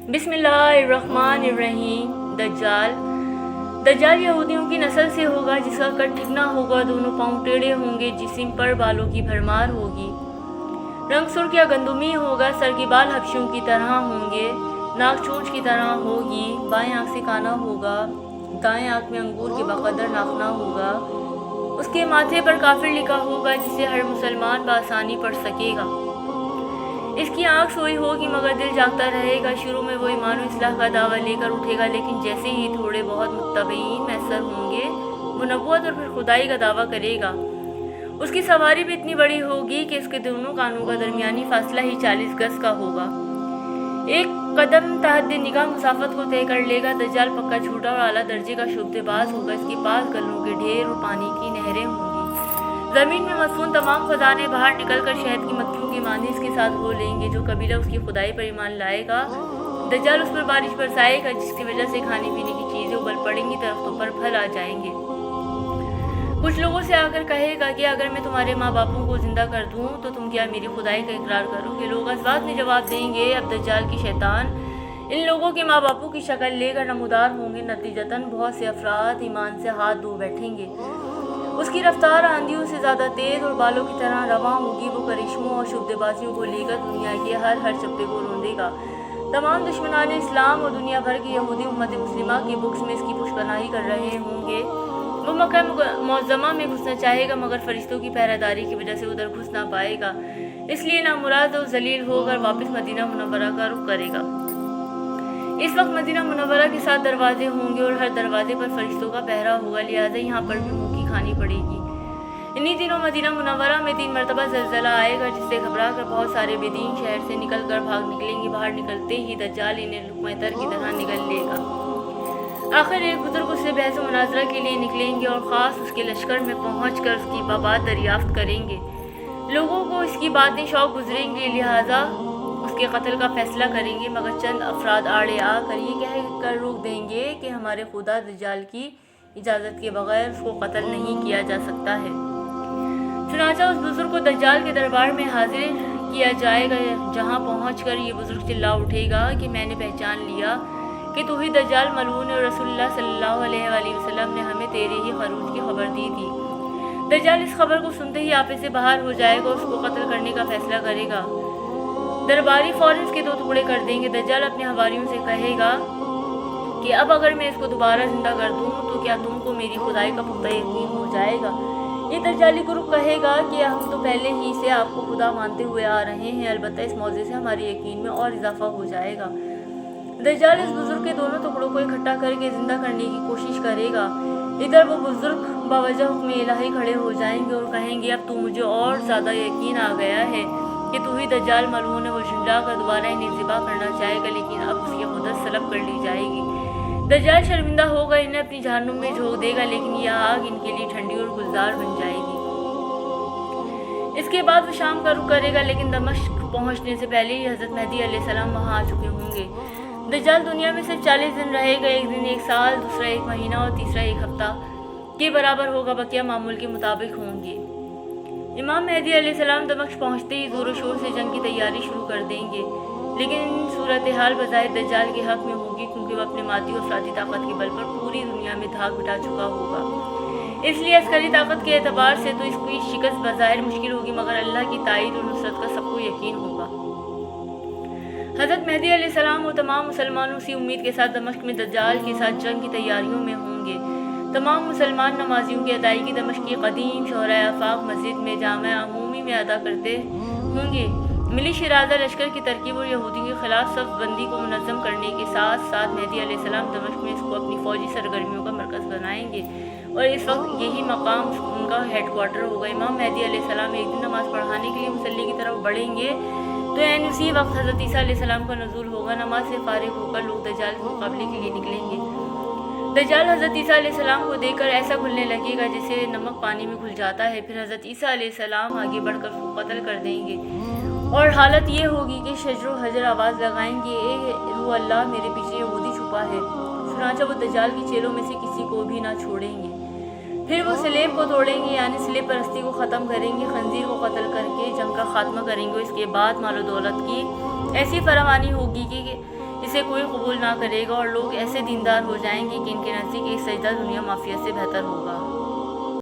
بسم اللہ الرحمن الرحیم۔ دجال یہودیوں کی نسل سے ہوگا جس کا قد ٹھکنا ہوگا، دونوں پاؤں ٹیڑھے ہوں گے، جسم پر بالوں کی بھرمار ہوگی، رنگ سرخ یا گندمی ہوگا، سر کے بال حبشیوں کی طرح ہوں گے، ناک چونچ کی طرح ہوگی، بائیں آنکھ سے کانا ہوگا، دائیں آنکھ میں انگور کے بقدر ناخنا ہوگا، اس کے ماتھے پر کافر لکھا ہوگا جسے ہر مسلمان بآسانی پڑھ سکے گا، اس کی آنکھ سوئی ہوگی مگر دل جاگتا رہے گا، شروع میں وہ ایمان و اصلاح کا دعویٰ لے کر اٹھے گا، لیکن جیسے ہی تھوڑے بہت متبعین میسر ہوں گے وہ نبوت اور پھر خدائی کا دعویٰ کرے گا، اس کی سواری بھی اتنی بڑی ہوگی کہ اس کے دونوں کانوں کا درمیانی فاصلہ ہی 40 گز کا ہوگا، ایک قدم تحت نگاہ مسافت کو طے کر لے گا، دجال پکا جھوٹا اور اعلیٰ درجے کا شبہ باز ہوگا، اس کے پاس گلوں کے ڈھیر اور پانی کی نہریں ہوں گی، زمین میں مدفون تمام خزانے باہر نکل کر شہد کی مکھیوں کی مانند اس کے ساتھ ہو لیں گے، جو قبیلہ اس کی خدائی پر ایمان لائے گا دجال اس پر بارش برسائے گا جس کی وجہ سے کھانے پینے کی چیزیں ابل پڑیں گی، درختوں پر پھل آ جائیں گے، کچھ لوگوں سے آ کر کہے گا کہ اگر میں تمہارے ماں باپوں کو زندہ کر دوں تو تم کیا میری خدائی کا اقرار کرو گے؟ لوگ اس بات میں جواب دیں گے اب دجال کی شیطان ان لوگوں کے ماں باپوں کی شکل لے کر نمودار ہوں گے، نتیجتاً بہت سے افراد ایمان سے ہاتھ دھو بیٹھیں گے، اس کی رفتار آندھیوں سے زیادہ تیز اور بالوں کی طرح رواں ہوگی، وہ کرشموں اور شبہ بازیوں کو لے کر دنیا کے ہر چپے کو روندے گا، تمام دشمنان اسلام اور دنیا بھر کے یہودی امت مسلمہ کے بکس میں اس کی پشپناہی کر رہے ہوں گے، وہ مکہ معظمہ میں گھسنا چاہے گا مگر فرشتوں کی پہرہ داری کی وجہ سے ادھر گھس نہ پائے گا، اس لیے نامراد و ذلیل ہو کر واپس مدینہ منورہ کا رخ کرے گا، اس وقت مدینہ منورہ کے 7 دروازے ہوں گے اور ہر دروازے پر فرشتوں کا پہرہ ہوگا، لہٰذا یہاں پر بھی منہ کی کھانی پڑے گی، انہی دنوں مدینہ منورہ میں 3 مرتبہ زلزلہ آئے گا جس سے گھبرا کر بہت سارے بے دین شہر سے نکل کر بھاگ نکلیں گے، باہر نکلتے ہی دجال انہیں لقمہ تر کی طرح نگل لے گا، آخر ایک بزرگ اس سے بحث و مناظرہ کے لیے نکلیں گے اور خاص اس کے لشکر میں پہنچ کر اس کی بات دریافت کریں گے، لوگوں کو اس کی باتیں شوق گزریں گے لہٰذا اس کے قتل کا فیصلہ کریں گے، مگر چند افراد آڑے آ کر یہ کہہ کر روک دیں گے کہ ہمارے خدا دجال کی اجازت کے بغیر اس کو قتل نہیں کیا جا سکتا ہے، چنانچہ اس بزرگ کو دجال کے دربار میں حاضر کیا جائے گا، جہاں پہنچ کر یہ بزرگ چلا اٹھے گا کہ میں نے پہچان لیا کہ تو ہی دجال ملعون ہے اور رسول اللہ صلی اللہ علیہ وآلہ وسلم نے ہمیں تیرے ہی خروج کی خبر دی تھی، دجال اس خبر کو سنتے ہی آپے سے باہر ہو جائے گا اور اس کو قتل کرنے کا فیصلہ کرے گا، درباری فوراً اس کے 2 ٹکڑے کر دیں گے، دجال اپنے حواریوں سے کہے گا کہ اب اگر میں اس کو دوبارہ زندہ کر دوں تو کیا تم کو میری خدائی کا پختہ یقین ہو جائے گا؟ یہ دجالی گروہ کہے گا کہ ہم تو پہلے ہی سے آپ کو خدا مانتے ہوئے آ رہے ہیں، البتہ اس موضوع سے ہمارے یقین میں اور اضافہ ہو جائے گا، دجال اس بزرگ کے دونوں ٹکڑوں کو اکٹھا کر کے زندہ کرنے کی کوشش کرے گا، ادھر وہ بزرگ باوجہ حکم الہی کھڑے ہو جائیں گے اور کہیں گے اب تو مجھے اور زیادہ یقین آ گیا ہے کہ تو ہی دجال ملعون ہے، وہ جھنڈا کر دوبارہ انہیں ذبح کرنا چاہے گا لیکن اب اس کی قدرت سلب کر لی جائے گی، دجال شرمندہ ہوگا، انہیں اپنی جہنم میں جھونک دے گا لیکن یہ آگ ان کے لیے ٹھنڈی اور گلزار بن جائے گی، اس کے بعد وہ شام کا رخ کرے گا لیکن دمشق پہنچنے سے پہلے ہی حضرت مہدی علیہ السلام وہاں آ چکے ہوں گے، دجال دنیا میں صرف 40 دن رہے گا، ایک دن 1 سال، دوسرا 1 مہینہ اور تیسرا 1 ہفتہ کے برابر ہوگا، بقیہ معمول کے مطابق ہوں گے، امام مہدی علیہ السلام دمشق پہنچتے ہی زور و شور سے جنگ کی تیاری شروع کر دیں گے، لیکن صورتحال بظاہر دجال کے حق میں ہوگی کیونکہ وہ اپنے مادی و افراطی طاقت کے بل پر پوری دنیا میں دھاک بٹھا چکا ہوگا، اس لیے عسکری طاقت کے اعتبار سے تو اس کی شکست بظاہر مشکل ہوگی مگر اللہ کی تائید اور نصرت کا سب کو یقین ہوگا، حضرت مہدی علیہ السلام اور تمام مسلمان اسی امید کے ساتھ دمشق میں دجال کے ساتھ جنگ کی تیاریوں میں ہوں گے، تمام مسلمان نمازیوں کی ادائیگی دمشق کی قدیم شہرۂ آفاق مسجد میں جامع عمومی میں ادا کرتے ہوں گے، ملی شرازہ لشکر کی ترکیب اور یہودیوں کے خلاف صف بندی کو منظم کرنے کے ساتھ ساتھ مہدی علیہ السلام دمشق میں اس کو اپنی فوجی سرگرمیوں کا مرکز بنائیں گے اور اس وقت یہی مقام ان کا ہیڈ کوارٹر ہوگا، امام مہدی علیہ السلام ایک دن نماز پڑھانے کے لیے مصلی کی طرف بڑھیں گے تو اسی وقت حضرت عیسیٰ علیہ السلام کا نزول ہوگا، نماز سے فارغ ہو کر لوگ دجال کے مقابلے کے لیے نکلیں گے، دجال حضرت عیسیٰ علیہ السلام کو دیکھ کر ایسا گھلنے لگے گا جیسے نمک پانی میں گھل جاتا ہے، پھر حضرت عیسیٰ علیہ السلام آگے بڑھ کر اس کو قتل کر دیں گے اور حالت یہ ہوگی کہ شجر و حجر آواز لگائیں گے اے روح اللہ میرے پیچھے یہودی چھپا ہے، چنانچہ وہ دجال کی چیلوں میں سے کسی کو بھی نہ چھوڑیں گے، پھر وہ سلیب کو توڑیں گے یعنی سلیب پرستی کو ختم کریں گے، خنزیر کو قتل کر کے جنگ کا خاتمہ کریں گے، اس کے بعد مال و دولت کی ایسی فراوانی ہوگی کہ اس جسے کوئی قبول نہ کرے گا، اور لوگ ایسے دیندار ہو جائیں گے کہ ان کے نزدیک ایک سجدہ دنیا مافیہ سے بہتر ہوگا۔